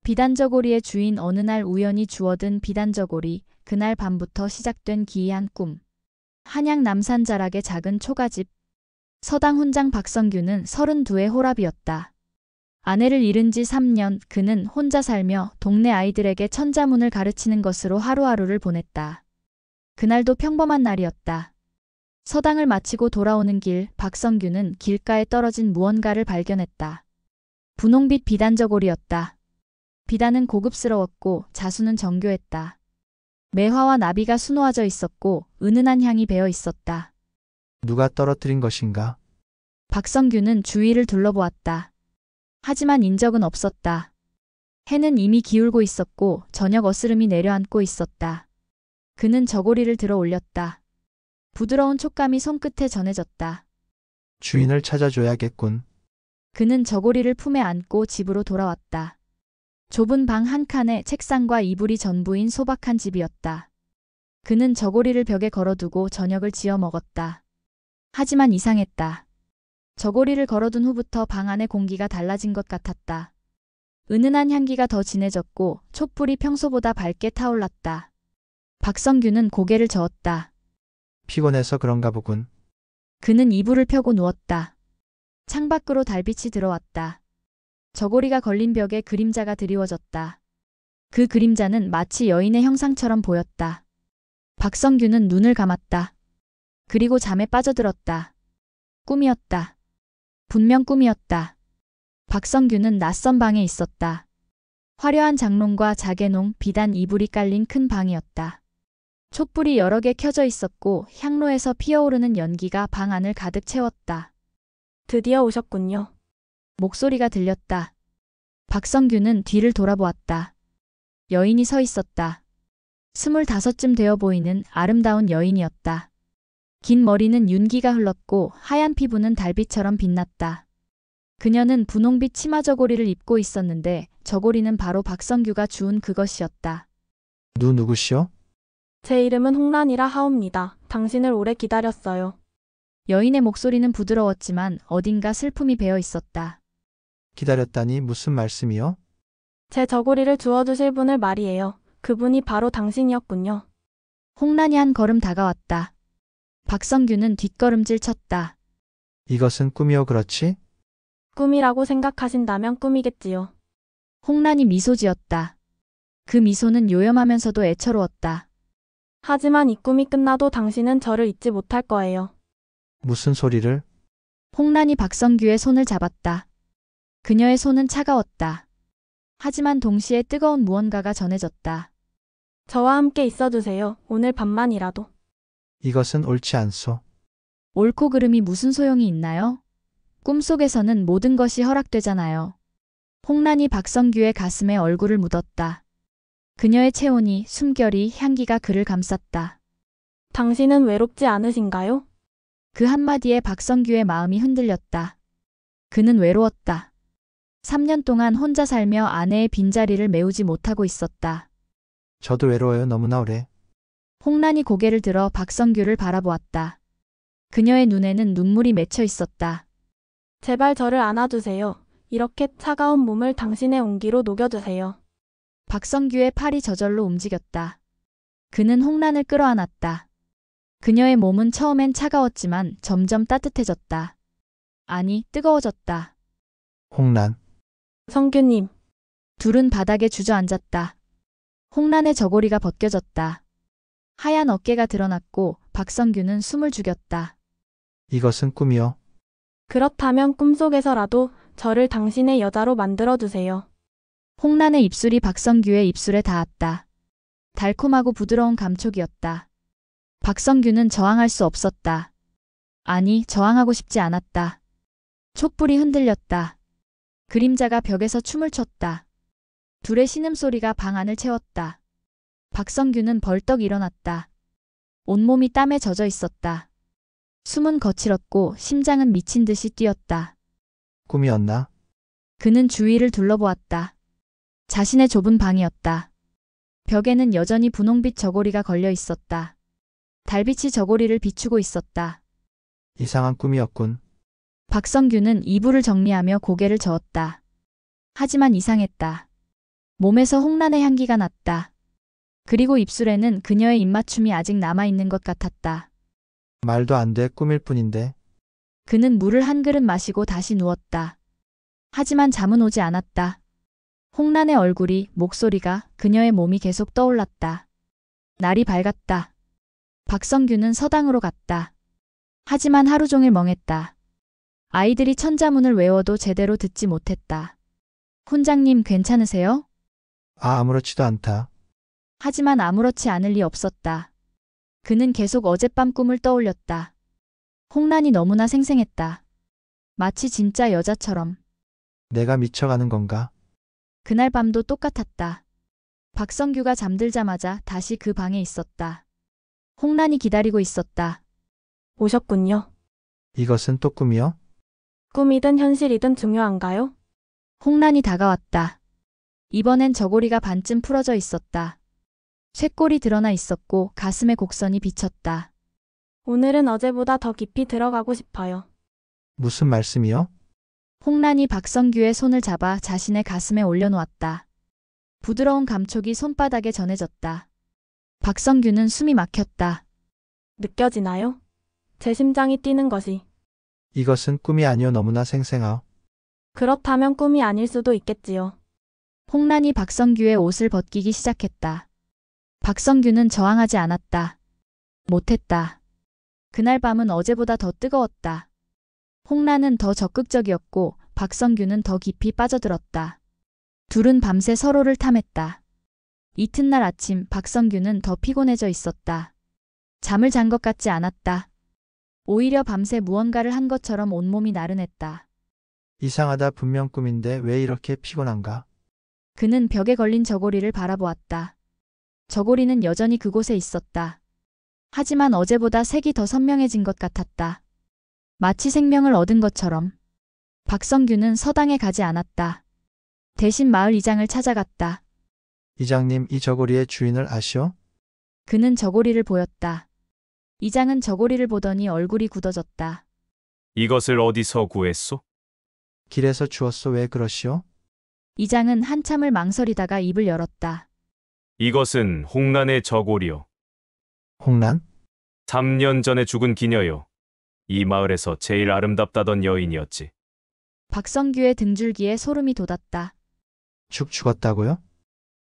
비단저고리의 주인 어느 날 우연히 주워든 비단저고리, 그날 밤부터 시작된 기이한 꿈. 한양 남산자락의 작은 초가집. 서당 훈장 박성규는 32의 호랍이었다. 아내를 잃은 지 3년, 그는 혼자 살며 동네 아이들에게 천자문을 가르치는 것으로 하루하루를 보냈다. 그날도 평범한 날이었다. 서당을 마치고 돌아오는 길, 박성규는 길가에 떨어진 무언가를 발견했다. 분홍빛 비단저고리였다. 비단은 고급스러웠고 자수는 정교했다. 매화와 나비가 수놓아져 있었고 은은한 향이 배어 있었다. 누가 떨어뜨린 것인가? 박성규는 주위를 둘러보았다. 하지만 인적은 없었다. 해는 이미 기울고 있었고 저녁 어스름이 내려앉고 있었다. 그는 저고리를 들어 올렸다. 부드러운 촉감이 손끝에 전해졌다. 주인을 찾아줘야겠군. 그는 저고리를 품에 안고 집으로 돌아왔다. 좁은 방 한 칸에 책상과 이불이 전부인 소박한 집이었다. 그는 저고리를 벽에 걸어두고 저녁을 지어 먹었다. 하지만 이상했다. 저고리를 걸어둔 후부터 방 안의 공기가 달라진 것 같았다. 은은한 향기가 더 진해졌고 촛불이 평소보다 밝게 타올랐다. 박성규는 고개를 저었다. 피곤해서 그런가 보군. 그는 이불을 펴고 누웠다. 창밖으로 달빛이 들어왔다. 저고리가 걸린 벽에 그림자가 드리워졌다. 그 그림자는 마치 여인의 형상처럼 보였다. 박성규는 눈을 감았다. 그리고 잠에 빠져들었다. 꿈이었다. 분명 꿈이었다. 박성규는 낯선 방에 있었다. 화려한 장롱과 자개농, 비단 이불이 깔린 큰 방이었다. 촛불이 여러 개 켜져 있었고 향로에서 피어오르는 연기가 방 안을 가득 채웠다. 드디어 오셨군요. 목소리가 들렸다. 박성규는 뒤를 돌아보았다. 여인이 서 있었다. 25쯤 되어 보이는 아름다운 여인이었다. 긴 머리는 윤기가 흘렀고 하얀 피부는 달빛처럼 빛났다. 그녀는 분홍빛 치마 저고리를 입고 있었는데 저고리는 바로 박성규가 주운 그것이었다. 누구시오? 제 이름은 홍란이라 하옵니다. 당신을 오래 기다렸어요. 여인의 목소리는 부드러웠지만 어딘가 슬픔이 배어 있었다. 기다렸다니 무슨 말씀이요? 제 저고리를 주워주실 분을 말이에요. 그분이 바로 당신이었군요. 홍란이 한 걸음 다가왔다. 박성규는 뒷걸음질 쳤다. 이것은 꿈이요 그렇지? 꿈이라고 생각하신다면 꿈이겠지요. 홍란이 미소 지었다. 그 미소는 요염하면서도 애처로웠다. 하지만 이 꿈이 끝나도 당신은 저를 잊지 못할 거예요. 무슨 소리를? 홍란이 박성규의 손을 잡았다. 그녀의 손은 차가웠다. 하지만 동시에 뜨거운 무언가가 전해졌다. 저와 함께 있어주세요. 오늘 밤만이라도. 이것은 옳지 않소. 옳고 그름이 무슨 소용이 있나요? 꿈속에서는 모든 것이 허락되잖아요. 홍란이 박성규의 가슴에 얼굴을 묻었다. 그녀의 체온이, 숨결이, 향기가 그를 감쌌다. 당신은 외롭지 않으신가요? 그 한마디에 박성규의 마음이 흔들렸다. 그는 외로웠다. 3년 동안 혼자 살며 아내의 빈자리를 메우지 못하고 있었다. 저도 외로워요 너무나 오래. 홍란이 고개를 들어 박성규를 바라보았다. 그녀의 눈에는 눈물이 맺혀 있었다. 제발 저를 안아주세요. 이렇게 차가운 몸을 당신의 온기로 녹여주세요. 박성규의 팔이 저절로 움직였다. 그는 홍란을 끌어안았다. 그녀의 몸은 처음엔 차가웠지만 점점 따뜻해졌다. 아니, 뜨거워졌다. 홍란. 성규님. 둘은 바닥에 주저앉았다. 홍란의 저고리가 벗겨졌다. 하얀 어깨가 드러났고 박성규는 숨을 죽였다. 이것은 꿈이요. 그렇다면 꿈속에서라도 저를 당신의 여자로 만들어주세요. 홍란의 입술이 박성규의 입술에 닿았다. 달콤하고 부드러운 감촉이었다. 박성규는 저항할 수 없었다. 아니, 저항하고 싶지 않았다. 촛불이 흔들렸다. 그림자가 벽에서 춤을 췄다. 둘의 신음소리가 방 안을 채웠다. 박성규는 벌떡 일어났다. 온몸이 땀에 젖어 있었다. 숨은 거칠었고 심장은 미친 듯이 뛰었다. 꿈이었나? 그는 주위를 둘러보았다. 자신의 좁은 방이었다. 벽에는 여전히 분홍빛 저고리가 걸려 있었다. 달빛이 저고리를 비추고 있었다. 이상한 꿈이었군. 박성규는 이불을 정리하며 고개를 저었다. 하지만 이상했다. 몸에서 홍란의 향기가 났다. 그리고 입술에는 그녀의 입맞춤이 아직 남아있는 것 같았다. 말도 안 돼, 꿈일 뿐인데. 그는 물을 한 그릇 마시고 다시 누웠다. 하지만 잠은 오지 않았다. 홍란의 얼굴이, 목소리가, 그녀의 몸이 계속 떠올랐다. 날이 밝았다. 박성규는 서당으로 갔다. 하지만 하루 종일 멍했다. 아이들이 천자문을 외워도 제대로 듣지 못했다. 훈장님 괜찮으세요? 아무렇지도 않다. 하지만 아무렇지 않을 리 없었다. 그는 계속 어젯밤 꿈을 떠올렸다. 홍란이 너무나 생생했다. 마치 진짜 여자처럼. 내가 미쳐가는 건가? 그날 밤도 똑같았다. 박성규가 잠들자마자 다시 그 방에 있었다. 홍란이 기다리고 있었다. 오셨군요. 이것은 또 꿈이요? 꿈이든 현실이든 중요한가요? 홍란이 다가왔다. 이번엔 저고리가 반쯤 풀어져 있었다. 쇄골이 드러나 있었고 가슴의 곡선이 비쳤다. 오늘은 어제보다 더 깊이 들어가고 싶어요. 무슨 말씀이요? 홍란이 박성규의 손을 잡아 자신의 가슴에 올려놓았다. 부드러운 감촉이 손바닥에 전해졌다. 박성규는 숨이 막혔다. 느껴지나요? 제 심장이 뛰는 것이. 이것은 꿈이 아니요, 너무나 생생하오. 그렇다면 꿈이 아닐 수도 있겠지요. 홍란이 박성규의 옷을 벗기기 시작했다. 박성규는 저항하지 않았다. 못했다. 그날 밤은 어제보다 더 뜨거웠다. 홍란은 더 적극적이었고 박성규는 더 깊이 빠져들었다. 둘은 밤새 서로를 탐했다. 이튿날 아침 박성규는 더 피곤해져 있었다. 잠을 잔 것 같지 않았다. 오히려 밤새 무언가를 한 것처럼 온몸이 나른했다. 이상하다, 분명 꿈인데 왜 이렇게 피곤한가? 그는 벽에 걸린 저고리를 바라보았다. 저고리는 여전히 그곳에 있었다. 하지만 어제보다 색이 더 선명해진 것 같았다. 마치 생명을 얻은 것처럼. 박성규는 서당에 가지 않았다. 대신 마을 이장을 찾아갔다. 이장님, 이 저고리의 주인을 아시오? 그는 저고리를 보였다. 이장은 저고리를 보더니 얼굴이 굳어졌다. 이것을 어디서 구했소? 길에서 주웠소. 왜 그러시오? 이장은 한참을 망설이다가 입을 열었다. 이것은 홍란의 저고리요. 홍란? 3년 전에 죽은 기녀요. 이 마을에서 제일 아름답다던 여인이었지. 박성규의 등줄기에 소름이 돋았다. 축 죽었다고요?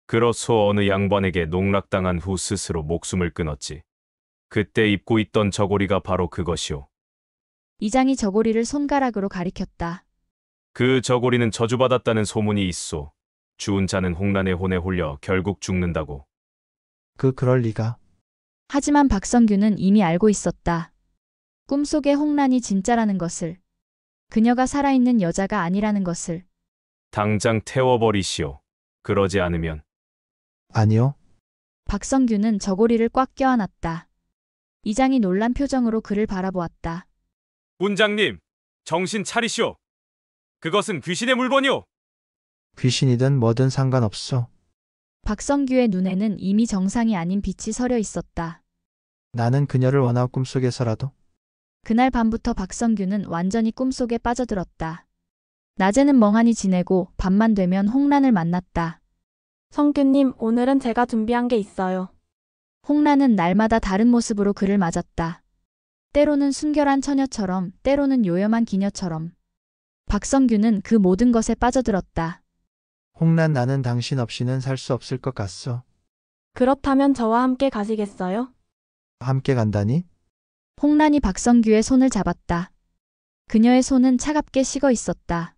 그로소 어느 양반에게 농락당한 후 스스로 목숨을 끊었지. 그때 입고 있던 저고리가 바로 그것이오. 이장이 저고리를 손가락으로 가리켰다. 그 저고리는 저주받았다는 소문이 있소. 주운 자는 홍란의 혼에 홀려 결국 죽는다고. 그럴 리가. 하지만 박성규는 이미 알고 있었다. 꿈속의 홍란이 진짜라는 것을. 그녀가 살아있는 여자가 아니라는 것을. 당장 태워버리시오. 그러지 않으면. 아니요. 박성규는 저고리를 꽉 껴안았다. 이장이 놀란 표정으로 그를 바라보았다. 훈장님, 정신 차리시오. 그것은 귀신의 물건이오. 귀신이든 뭐든 상관없어. 박성규의 눈에는 이미 정상이 아닌 빛이 서려 있었다. 나는 그녀를 원하고 꿈속에서라도. 그날 밤부터 박성규는 완전히 꿈속에 빠져들었다. 낮에는 멍하니 지내고 밤만 되면 홍란을 만났다. 성규님, 오늘은 제가 준비한 게 있어요. 홍란은 날마다 다른 모습으로 그를 맞았다. 때로는 순결한 처녀처럼, 때로는 요염한 기녀처럼. 박성규는 그 모든 것에 빠져들었다. 홍란, 나는 당신 없이는 살 수 없을 것 같소. 그렇다면 저와 함께 가시겠어요? 함께 간다니? 홍란이 박성규의 손을 잡았다. 그녀의 손은 차갑게 식어 있었다.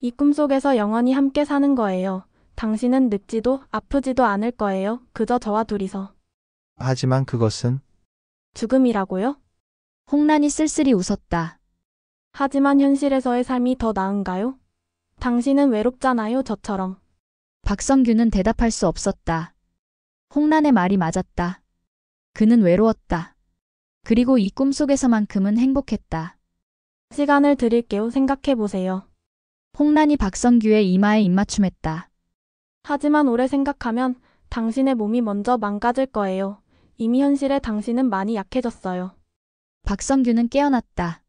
이 꿈속에서 영원히 함께 사는 거예요. 당신은 늙지도 아프지도 않을 거예요. 그저 저와 둘이서. 하지만 그것은 죽음이라고요? 홍란이 쓸쓸히 웃었다. 하지만 현실에서의 삶이 더 나은가요? 당신은 외롭잖아요, 저처럼. 박성규는 대답할 수 없었다. 홍란의 말이 맞았다. 그는 외로웠다. 그리고 이 꿈속에서만큼은 행복했다. 시간을 드릴게요. 생각해보세요. 홍란이 박성규의 이마에 입맞춤했다. 하지만 오래 생각하면 당신의 몸이 먼저 망가질 거예요. 이미 현실에 당신은 많이 약해졌어요. 박성규는 깨어났다.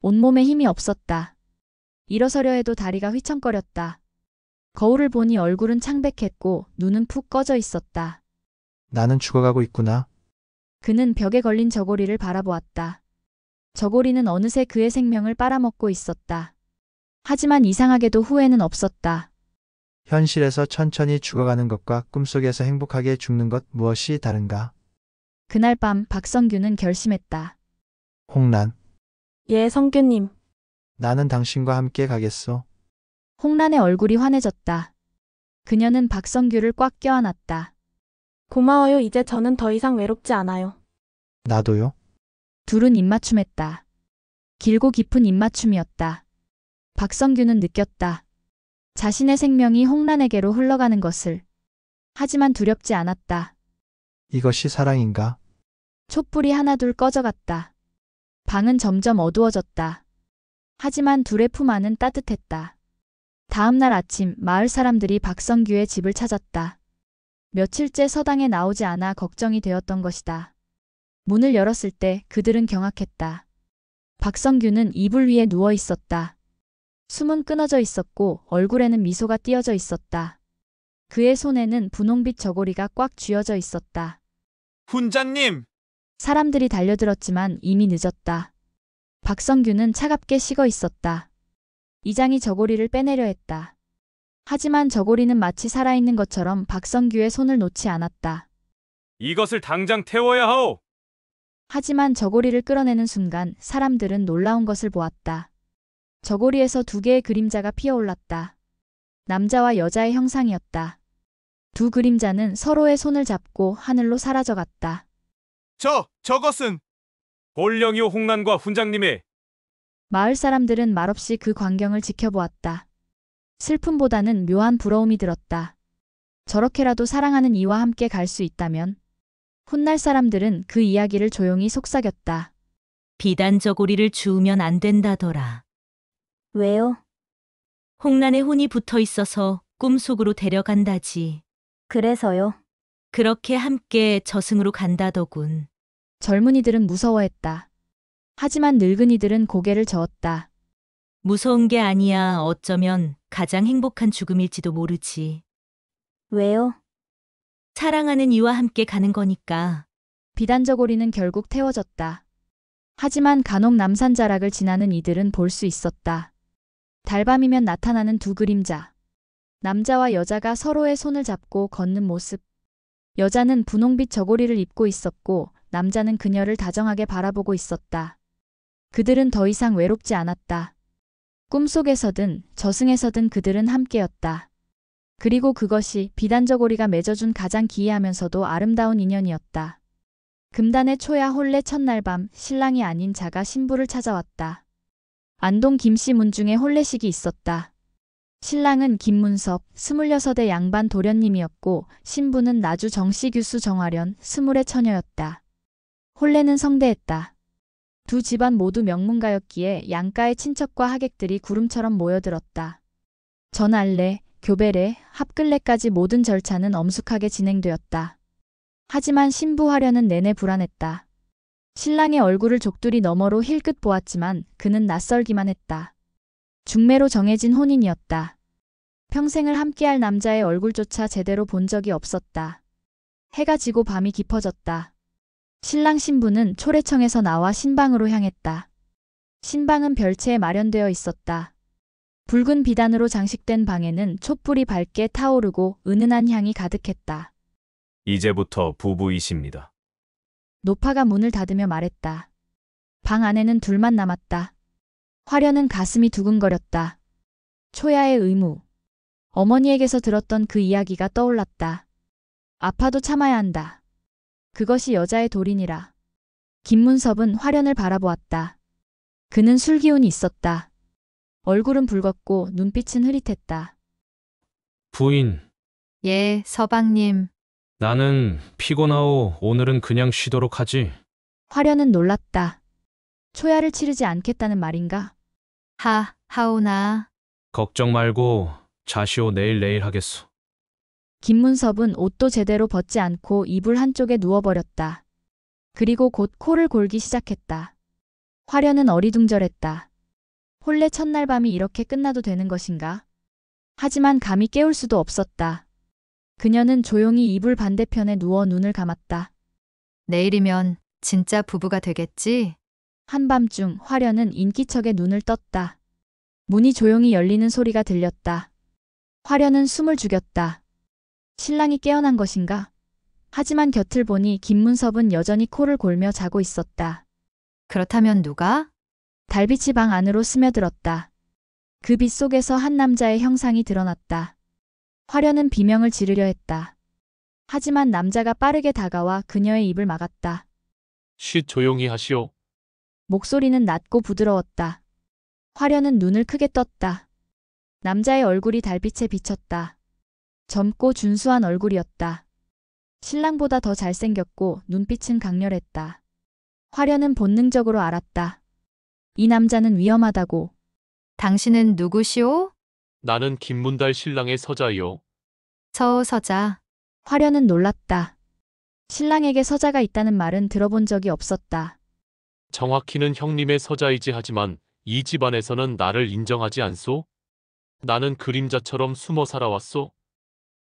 온몸에 힘이 없었다. 일어서려 해도 다리가 휘청거렸다. 거울을 보니 얼굴은 창백했고 눈은 푹 꺼져 있었다. 나는 죽어가고 있구나. 그는 벽에 걸린 저고리를 바라보았다. 저고리는 어느새 그의 생명을 빨아먹고 있었다. 하지만 이상하게도 후회는 없었다. 현실에서 천천히 죽어가는 것과 꿈속에서 행복하게 죽는 것 무엇이 다른가? 그날 밤 박성규는 결심했다. 홍란, 예, 성규님. 나는 당신과 함께 가겠소. 홍란의 얼굴이 환해졌다. 그녀는 박성규를 꽉 껴안았다. 고마워요. 이제 저는 더 이상 외롭지 않아요. 나도요. 둘은 입맞춤했다. 길고 깊은 입맞춤이었다. 박성규는 느꼈다. 자신의 생명이 홍란에게로 흘러가는 것을. 하지만 두렵지 않았다. 이것이 사랑인가? 촛불이 하나둘 꺼져갔다. 방은 점점 어두워졌다. 하지만 둘의 품 안은 따뜻했다. 다음 날 아침 마을 사람들이 박성규의 집을 찾았다. 며칠째 서당에 나오지 않아 걱정이 되었던 것이다. 문을 열었을 때 그들은 경악했다. 박성규는 이불 위에 누워 있었다. 숨은 끊어져 있었고 얼굴에는 미소가 띄어져 있었다. 그의 손에는 분홍빛 저고리가 꽉 쥐어져 있었다. 훈장님! 사람들이 달려들었지만 이미 늦었다. 박성규는 차갑게 식어 있었다. 이장이 저고리를 빼내려 했다. 하지만 저고리는 마치 살아있는 것처럼 박성규의 손을 놓지 않았다. 이것을 당장 태워야 하오! 하지만 저고리를 끌어내는 순간 사람들은 놀라운 것을 보았다. 저고리에서 두 개의 그림자가 피어올랐다. 남자와 여자의 형상이었다. 두 그림자는 서로의 손을 잡고 하늘로 사라져갔다. 저것은! 본령이오 홍란과 훈장님의. 마을 사람들은 말없이 그 광경을 지켜보았다. 슬픔보다는 묘한 부러움이 들었다. 저렇게라도 사랑하는 이와 함께 갈 수 있다면. 훗날 사람들은 그 이야기를 조용히 속삭였다. 비단 저고리를 주우면 안 된다더라. 왜요? 홍란의 혼이 붙어 있어서 꿈속으로 데려간다지. 그래서요? 그렇게 함께 저승으로 간다더군. 젊은이들은 무서워했다. 하지만 늙은이들은 고개를 저었다. 무서운 게 아니야. 어쩌면 가장 행복한 죽음일지도 모르지. 왜요? 사랑하는 이와 함께 가는 거니까. 비단 저고리는 결국 태워졌다. 하지만 간혹 남산자락을 지나는 이들은 볼 수 있었다. 달밤이면 나타나는 두 그림자. 남자와 여자가 서로의 손을 잡고 걷는 모습. 여자는 분홍빛 저고리를 입고 있었고 남자는 그녀를 다정하게 바라보고 있었다. 그들은 더 이상 외롭지 않았다. 꿈속에서든 저승에서든 그들은 함께였다. 그리고 그것이 비단 저고리가 맺어준 가장 기이하면서도 아름다운 인연이었다. 금단의 초야 혼례 첫날 밤 신랑이 아닌 자가 신부를 찾아왔다. 안동 김씨 문중에 혼례식이 있었다. 신랑은 김문섭 26의 양반 도련님이었고 신부는 나주 정씨 규수 정화련 20의 처녀였다. 혼례는 성대했다. 두 집안 모두 명문가였기에 양가의 친척과 하객들이 구름처럼 모여들었다. 전알레, 교배례, 합글례까지 모든 절차는 엄숙하게 진행되었다. 하지만 신부 화려는 내내 불안했다. 신랑의 얼굴을 족두리 너머로 힐끗 보았지만 그는 낯설기만 했다. 중매로 정해진 혼인이었다. 평생을 함께할 남자의 얼굴조차 제대로 본 적이 없었다. 해가 지고 밤이 깊어졌다. 신랑 신부는 초례청에서 나와 신방으로 향했다. 신방은 별채에 마련되어 있었다. 붉은 비단으로 장식된 방에는 촛불이 밝게 타오르고 은은한 향이 가득했다. 이제부터 부부이십니다. 노파가 문을 닫으며 말했다. 방 안에는 둘만 남았다. 화려는 가슴이 두근거렸다. 초야의 의무. 어머니에게서 들었던 그 이야기가 떠올랐다. 아파도 참아야 한다. 그것이 여자의 도리니라. 김문섭은 화련을 바라보았다. 그는 술기운이 있었다. 얼굴은 붉었고 눈빛은 흐릿했다. 부인, 예, 서방님. 나는 피곤하오. 오늘은 그냥 쉬도록 하지. 화련은 놀랐다. 초야를 치르지 않겠다는 말인가? 하오나. 걱정 말고 자시오. 내일 하겠소. 김문섭은 옷도 제대로 벗지 않고 이불 한쪽에 누워버렸다. 그리고 곧 코를 골기 시작했다. 화련은 어리둥절했다. 혼례 첫날 밤이 이렇게 끝나도 되는 것인가? 하지만 감히 깨울 수도 없었다. 그녀는 조용히 이불 반대편에 누워 눈을 감았다. 내일이면 진짜 부부가 되겠지? 한밤중 화련은 인기척에 눈을 떴다. 문이 조용히 열리는 소리가 들렸다. 화련은 숨을 죽였다. 신랑이 깨어난 것인가? 하지만 곁을 보니 김문섭은 여전히 코를 골며 자고 있었다. 그렇다면 누가? 달빛이 방 안으로 스며들었다. 그 빛 속에서 한 남자의 형상이 드러났다. 화련은 비명을 지르려 했다. 하지만 남자가 빠르게 다가와 그녀의 입을 막았다. 쉿 조용히 하시오. 목소리는 낮고 부드러웠다. 화련은 눈을 크게 떴다. 남자의 얼굴이 달빛에 비쳤다. 젊고 준수한 얼굴이었다. 신랑보다 더 잘생겼고 눈빛은 강렬했다. 화련은 본능적으로 알았다. 이 남자는 위험하다고. 당신은 누구시오? 나는 김문달 신랑의 서자이요. 서자. 화련은 놀랐다. 신랑에게 서자가 있다는 말은 들어본 적이 없었다. 정확히는 형님의 서자이지 하지만 이 집안에서는 나를 인정하지 않소? 나는 그림자처럼 숨어 살아왔소.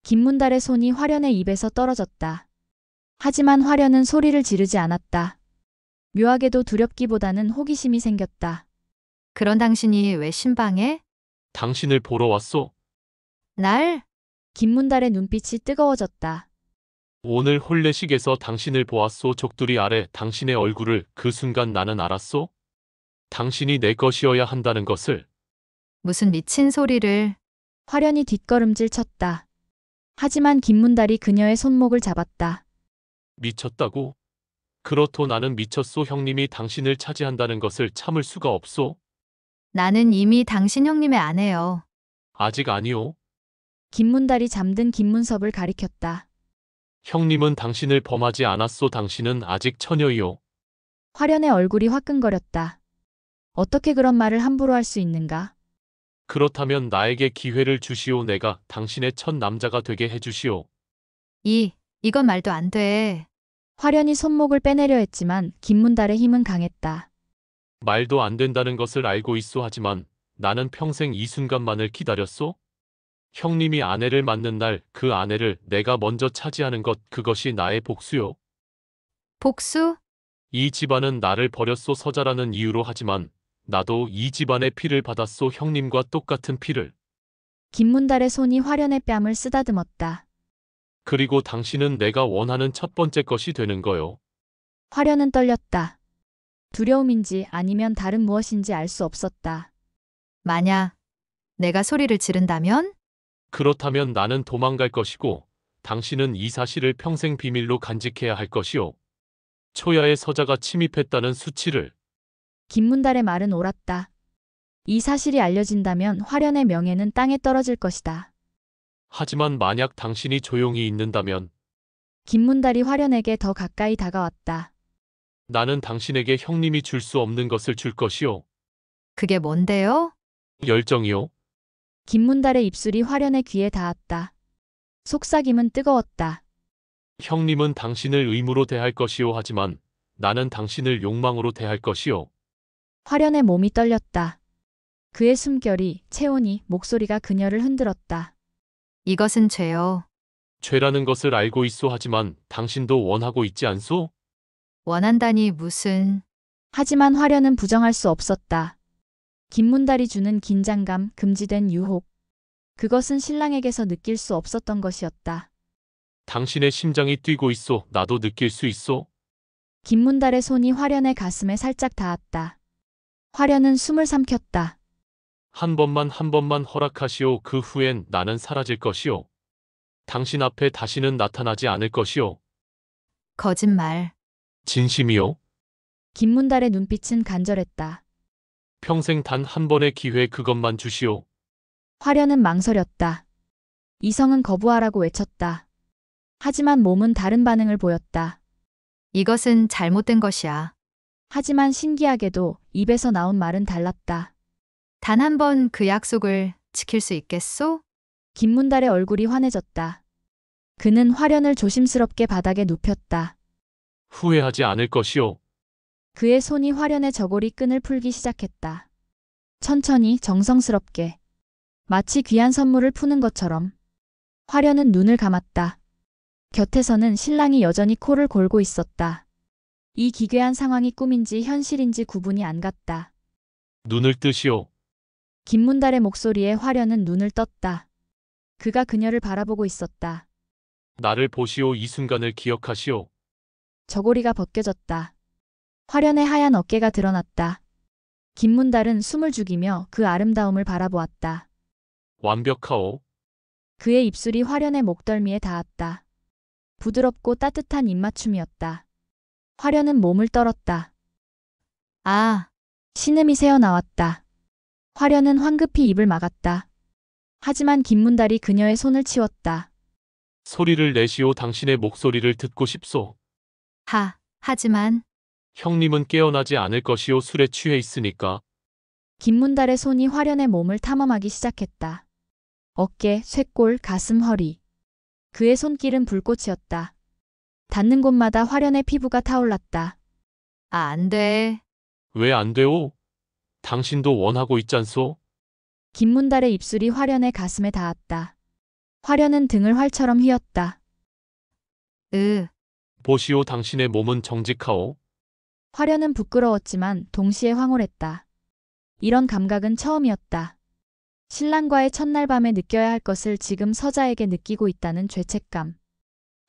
김문달의 손이 화련의 입에서 떨어졌다. 하지만 화련은 소리를 지르지 않았다. 묘하게도 두렵기보다는 호기심이 생겼다. 그런 당신이 왜 신방에? 당신을 보러 왔소. 날? 김문달의 눈빛이 뜨거워졌다. 오늘 혼례식에서 당신을 보았소. 족두리 아래 당신의 얼굴을 그 순간 나는 알았소. 당신이 내 것이어야 한다는 것을. 무슨 미친 소리를. 화련이 뒷걸음질 쳤다. 하지만 김문달이 그녀의 손목을 잡았다. 미쳤다고? 그렇도 나는 미쳤소. 형님이 당신을 차지한다는 것을 참을 수가 없소. 나는 이미 당신 형님의 아내요. 아직 아니오. 김문달이 잠든 김문섭을 가리켰다. 형님은 당신을 범하지 않았소. 당신은 아직 처녀이오. 화련의 얼굴이 화끈거렸다. 어떻게 그런 말을 함부로 할 수 있는가? 그렇다면 나에게 기회를 주시오. 내가 당신의 첫 남자가 되게 해주시오. 이건 말도 안 돼. 화련이 손목을 빼내려 했지만 김문달의 힘은 강했다. 말도 안 된다는 것을 알고 있소. 하지만 나는 평생 이 순간만을 기다렸소. 형님이 아내를 맞는 날 그 아내를 내가 먼저 차지하는 것, 그것이 나의 복수요. 복수? 이 집안은 나를 버렸소. 서자라는 이유로. 하지만 나도 이 집안의 피를 받았소. 형님과 똑같은 피를. 김문달의 손이 화련의 뺨을 쓰다듬었다. 그리고 당신은 내가 원하는 첫 번째 것이 되는 거요. 화련은 떨렸다. 두려움인지 아니면 다른 무엇인지 알 수 없었다. 만약 내가 소리를 지른다면? 그렇다면 나는 도망갈 것이고 당신은 이 사실을 평생 비밀로 간직해야 할 것이요. 초야의 서자가 침입했다는 수치를. 김문달의 말은 옳았다. 이 사실이 알려진다면 화련의 명예는 땅에 떨어질 것이다. 하지만 만약 당신이 조용히 있는다면 김문달이 화련에게 더 가까이 다가왔다. 나는 당신에게 형님이 줄 수 없는 것을 줄 것이요. 그게 뭔데요? 열정이요. 김문달의 입술이 화련의 귀에 닿았다. 속삭임은 뜨거웠다. 형님은 당신을 의무로 대할 것이요. 하지만 나는 당신을 욕망으로 대할 것이요. 화련의 몸이 떨렸다. 그의 숨결이, 체온이, 목소리가 그녀를 흔들었다. 이것은 죄요. 죄라는 것을 알고 있소. 하지만 당신도 원하고 있지 않소? 원한다니 무슨. 하지만 화련은 부정할 수 없었다. 김문달이 주는 긴장감, 금지된 유혹. 그것은 신랑에게서 느낄 수 없었던 것이었다. 당신의 심장이 뛰고 있소. 나도 느낄 수 있소. 김문달의 손이 화련의 가슴에 살짝 닿았다. 화련은 숨을 삼켰다. 한 번만 허락하시오. 그 후엔 나는 사라질 것이오. 당신 앞에 다시는 나타나지 않을 것이오. 거짓말. 진심이요. 김문달의 눈빛은 간절했다. 평생 단 한 번의 기회, 그것만 주시오. 화련은 망설였다. 이성은 거부하라고 외쳤다. 하지만 몸은 다른 반응을 보였다. 이것은 잘못된 것이야. 하지만 신기하게도 입에서 나온 말은 달랐다. 단 한 번 그 약속을 지킬 수 있겠소? 김문달의 얼굴이 환해졌다. 그는 화련을 조심스럽게 바닥에 눕혔다. 후회하지 않을 것이오. 그의 손이 화련의 저고리 끈을 풀기 시작했다. 천천히, 정성스럽게. 마치 귀한 선물을 푸는 것처럼. 화려는 눈을 감았다. 곁에서는 신랑이 여전히 코를 골고 있었다. 이 기괴한 상황이 꿈인지 현실인지 구분이 안 갔다. 눈을 뜨시오. 김문달의 목소리에 화려는 눈을 떴다. 그가 그녀를 바라보고 있었다. 나를 보시오. 이 순간을 기억하시오. 저고리가 벗겨졌다. 화련의 하얀 어깨가 드러났다. 김문달은 숨을 죽이며 그 아름다움을 바라보았다. 완벽하오. 그의 입술이 화련의 목덜미에 닿았다. 부드럽고 따뜻한 입맞춤이었다. 화련은 몸을 떨었다. 아, 신음이 새어나왔다. 화련은 황급히 입을 막았다. 하지만 김문달이 그녀의 손을 치웠다. 소리를 내시오. 당신의 목소리를 듣고 싶소. 하지만, 형님은 깨어나지 않을 것이오. 술에 취해 있으니까. 김문달의 손이 화련의 몸을 탐험하기 시작했다. 어깨, 쇄골, 가슴, 허리. 그의 손길은 불꽃이었다. 닿는 곳마다 화련의 피부가 타올랐다. 안 돼. 왜 안 돼오? 당신도 원하고 있잖소. 김문달의 입술이 화련의 가슴에 닿았다. 화련은 등을 활처럼 휘었다. 보시오. 당신의 몸은 정직하오. 화련은 부끄러웠지만 동시에 황홀했다. 이런 감각은 처음이었다. 신랑과의 첫날 밤에 느껴야 할 것을 지금 서자에게 느끼고 있다는 죄책감.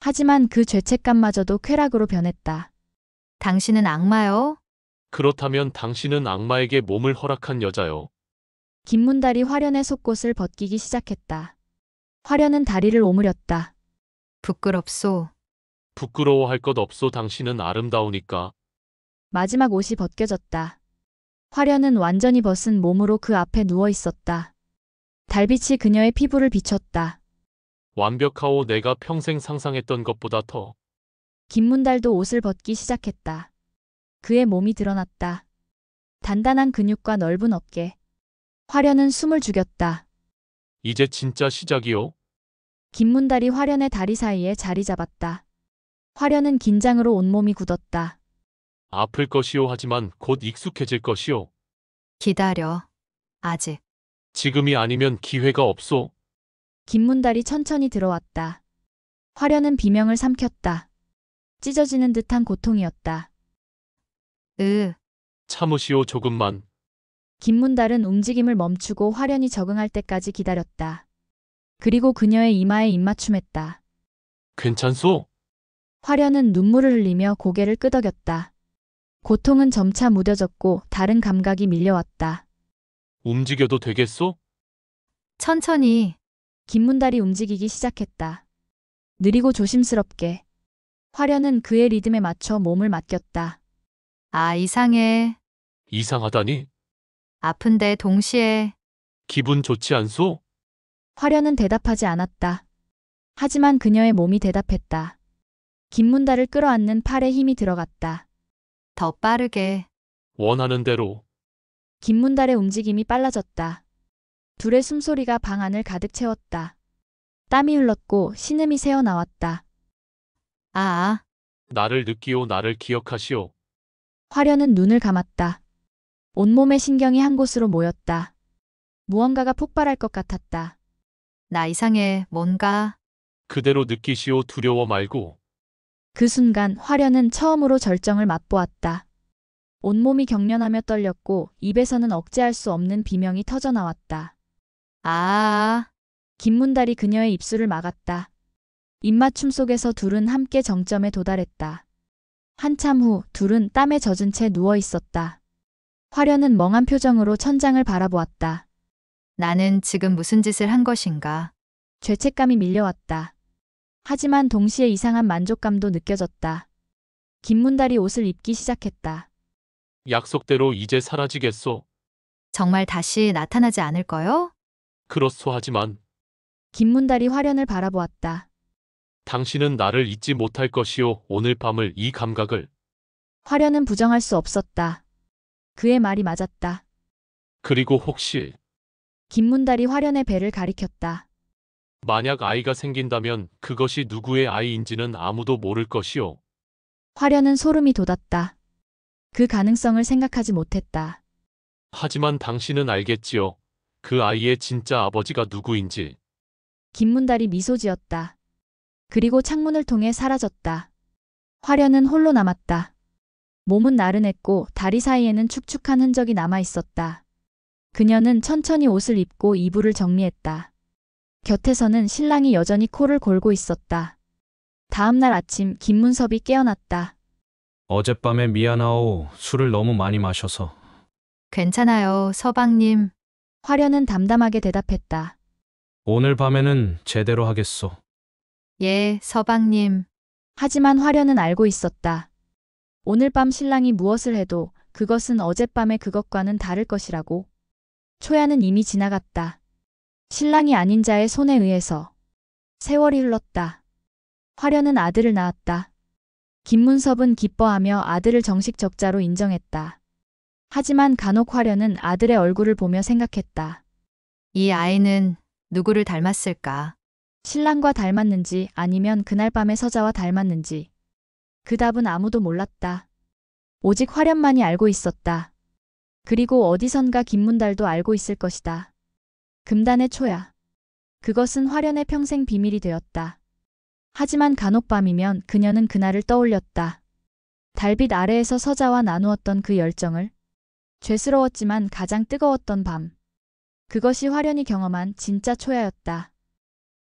하지만 그 죄책감마저도 쾌락으로 변했다. 당신은 악마요? 그렇다면 당신은 악마에게 몸을 허락한 여자요. 김문달이 화련의 속옷을 벗기기 시작했다. 화련은 다리를 오므렸다. 부끄럽소. 부끄러워할 것 없소. 당신은 아름다우니까. 마지막 옷이 벗겨졌다. 화련은 완전히 벗은 몸으로 그 앞에 누워 있었다. 달빛이 그녀의 피부를 비췄다. 완벽하오. 내가 평생 상상했던 것보다 더. 김문달도 옷을 벗기 시작했다. 그의 몸이 드러났다. 단단한 근육과 넓은 어깨. 화련은 숨을 죽였다. 이제 진짜 시작이요. 김문달이 화련의 다리 사이에 자리 잡았다. 화련은 긴장으로 온몸이 굳었다. 아플 것이오. 하지만 곧 익숙해질 것이오. 기다려. 아직. 지금이 아니면 기회가 없소. 김문달이 천천히 들어왔다. 화련은 비명을 삼켰다. 찢어지는 듯한 고통이었다. 참으시오. 조금만. 김문달은 움직임을 멈추고 화련이 적응할 때까지 기다렸다. 그리고 그녀의 이마에 입맞춤했다. 괜찮소? 화련은 눈물을 흘리며 고개를 끄덕였다. 고통은 점차 무뎌졌고 다른 감각이 밀려왔다. 움직여도 되겠소? 천천히. 김문달이 움직이기 시작했다. 느리고 조심스럽게. 화련은 그의 리듬에 맞춰 몸을 맡겼다. 이상해. 이상하다니? 아픈데 동시에. 기분 좋지 않소? 화련은 대답하지 않았다. 하지만 그녀의 몸이 대답했다. 김문달을 끌어안는 팔에 힘이 들어갔다. 더 빠르게. 원하는 대로. 김문달의 움직임이 빨라졌다. 둘의 숨소리가 방 안을 가득 채웠다. 땀이 흘렀고 신음이 새어나왔다. 나를 느끼오. 나를 기억하시오. 화련은 눈을 감았다. 온몸의 신경이 한 곳으로 모였다. 무언가가 폭발할 것 같았다. 나 이상해. 뭔가. 그대로 느끼시오. 두려워 말고. 그 순간 화련은 처음으로 절정을 맛보았다. 온몸이 경련하며 떨렸고 입에서는 억제할 수 없는 비명이 터져나왔다. 김문달이 그녀의 입술을 막았다. 입맞춤 속에서 둘은 함께 정점에 도달했다. 한참 후 둘은 땀에 젖은 채 누워 있었다. 화련은 멍한 표정으로 천장을 바라보았다. 나는 지금 무슨 짓을 한 것인가? 죄책감이 밀려왔다. 하지만 동시에 이상한 만족감도 느껴졌다. 김문달이 옷을 입기 시작했다. 약속대로 이제 사라지겠소. 정말 다시 나타나지 않을 거요? 그렇소. 하지만 김문달이 화련을 바라보았다. 당신은 나를 잊지 못할 것이오. 오늘 밤을, 이 감각을. 화련은 부정할 수 없었다. 그의 말이 맞았다. 그리고 혹시 김문달이 화련의 배를 가리켰다. 만약 아이가 생긴다면 그것이 누구의 아이인지는 아무도 모를 것이오. 화련은 소름이 돋았다. 그 가능성을 생각하지 못했다. 하지만 당신은 알겠지요. 그 아이의 진짜 아버지가 누구인지. 김문달이 미소 지었다. 그리고 창문을 통해 사라졌다. 화련은 홀로 남았다. 몸은 나른했고 다리 사이에는 축축한 흔적이 남아 있었다. 그녀는 천천히 옷을 입고 이불을 정리했다. 곁에서는 신랑이 여전히 코를 골고 있었다. 다음 날 아침 김문섭이 깨어났다. 어젯밤에 미안하오. 술을 너무 많이 마셔서. 괜찮아요, 서방님. 화련은 담담하게 대답했다. 오늘 밤에는 제대로 하겠소. 예, 서방님. 하지만 화련은 알고 있었다. 오늘 밤 신랑이 무엇을 해도 그것은 어젯밤의 그것과는 다를 것이라고. 초야는 이미 지나갔다. 신랑이 아닌 자의 손에 의해서 세월이 흘렀다. 화련은 아들을 낳았다. 김문섭은 기뻐하며 아들을 정식 적자로 인정했다. 하지만 간혹 화련은 아들의 얼굴을 보며 생각했다. 이 아이는 누구를 닮았을까? 신랑과 닮았는지 아니면 그날 밤의 서자와 닮았는지. 그 답은 아무도 몰랐다. 오직 화련만이 알고 있었다. 그리고 어디선가 김문달도 알고 있을 것이다. 금단의 초야. 그것은 화련의 평생 비밀이 되었다. 하지만 간혹 밤이면 그녀는 그날을 떠올렸다. 달빛 아래에서 서자와 나누었던 그 열정을. 죄스러웠지만 가장 뜨거웠던 밤. 그것이 화련이 경험한 진짜 초야였다.